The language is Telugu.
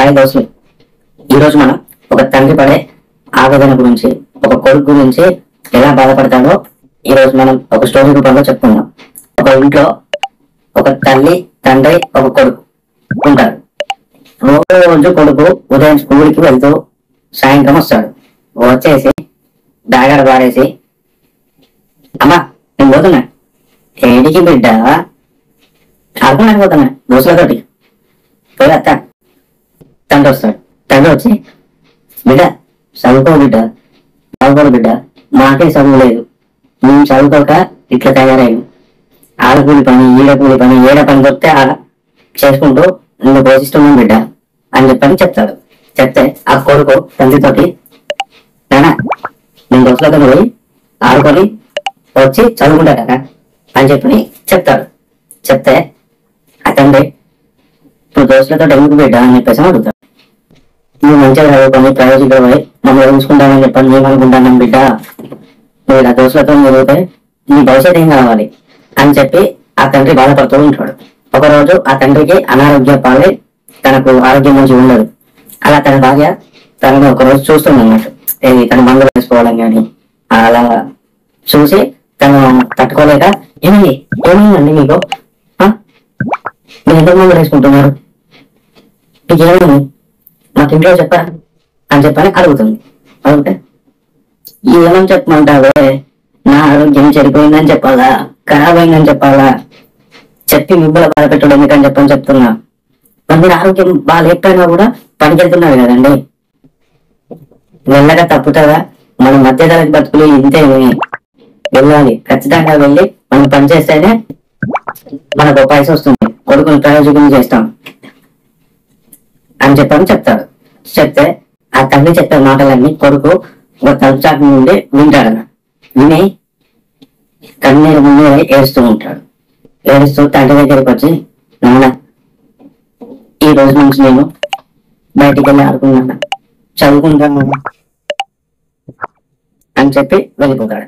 హాయ్ దోస్తులు, ఈరోజు మనం ఒక తండ్రి పడే ఆవేదన గురించి, ఒక కొడుకు గురించి ఎలా బాధపడతాడో ఈరోజు మనం ఒక స్టోరీ రూపంలో చెప్పుకుందాం. ఒక ఇంట్లో ఒక తల్లి, తండ్రి, ఒక కొడుకు ఉంటారు. రోజు కొడుకు ఉదయం స్కూల్కి వెళ్తూ సాయంత్రం వస్తాడు. వచ్చేసి బ్యాగ్ పాడేసి, అమ్మా నేను పోతున్నా. ఏడికి బిడ్డ? ఆడుకున్నాను, పోతున్నా దోస్తులతోటి. పోయి అత్త. తండ్రి వస్తాడు. తండ్రి వచ్చి, బిడ్డ చదువుకో బిడ్డ, చదువుకోడు బిడ్డ, మాకే చదువు లేదు, మేము చదువుకోక ఇట్లా తయారయ్యాము. ఆడ కూలి పని, ఈడ కూలి పని, ఏడ పని దొరికితే ఆడ చేసుకుంటూ నిన్ను పోషిస్తున్నాం బిడ్డ అని చెప్తాడు. చెప్తే ఆ కొడుకు తండ్రితోటి, నానా నేను దోస్తులతో పోయి ఆడుకొని వచ్చి చదువుకుంటా కదా అని చెప్తాడు. చెప్తే ఆ తండ్రి, ఇప్పుడు దోస్తులతో ఎందుకు బిడ్డ అని చెప్పేసి అడుగుతాడు. నువ్వు మంచిగా చదువుకొని ప్రయోజకులు పోయి మమ్మల్ని చూసుకుంటానని చెప్పని మేము అనుకుంటాను బిడ్డ. నువ్వు ఇలా దోస్తులతో చదివితే నీ భవిష్యత్ ఏం కావాలి అని చెప్పి ఆ తండ్రి బాధపడుతూ ఉంటాడు. ఒకరోజు ఆ తండ్రికి అనారోగ్య పాలై తనకు ఆరోగ్యం మంచి ఉండదు. అలా తన భార్య తనను ఒకరోజు చూస్తుంది అన్నట్టు, తన మందులు వేసుకోవడం కానీ అలా చూసి తను తట్టుకోలేక, ఏమైందండి మీకు? మీరు ఎందుకు మందులు వేసుకుంటున్నారు? మీకు ఏమైంది? మాకు ఇంట్లో చెప్పరా అని అడుగుతుంది. అడిగితే, ఏమని చెప్పమంటావే? నా ఆరోగ్యం చెడిపోయిందని చెప్పాలా, ఖరాబ్ అయిందని చెప్పాలా? చెప్పి మిమ్మల్ని బాధ పెట్టడం ఎందుకని చెప్తున్నా. మరి మీరు ఆరోగ్యం బాగా లేకపోయినా కూడా పనికి వెళ్తున్నారు కదండి. వెళ్ళగా తప్పుతుందా? మన మధ్యతరగతి బతుకులు ఇంతే, వెళ్ళాలి. ఖచ్చితంగా వెళ్ళి మనం పని చేస్తేనే మనకు పైసా వస్తుంది, కొడుకుని ప్రయోజకులు చేస్తాం అని చెప్తాడు. చెప్తే ఆ తల్లి చెప్పే మాటలన్నీ కొడుకు ఒక తలుచాటు నుండి వింటాడన్న. విని కన్నీరు ముందు ఏడుస్తూ ఉంటాడు. ఏడుస్తూ తండ్రి దగ్గరికి వచ్చి, నాన్న ఈ రోజు నుంచి నేను బయటికి వెళ్ళి ఆడుకున్నాను, చదువుకుంటాను అని వెళ్ళిపోతాడు.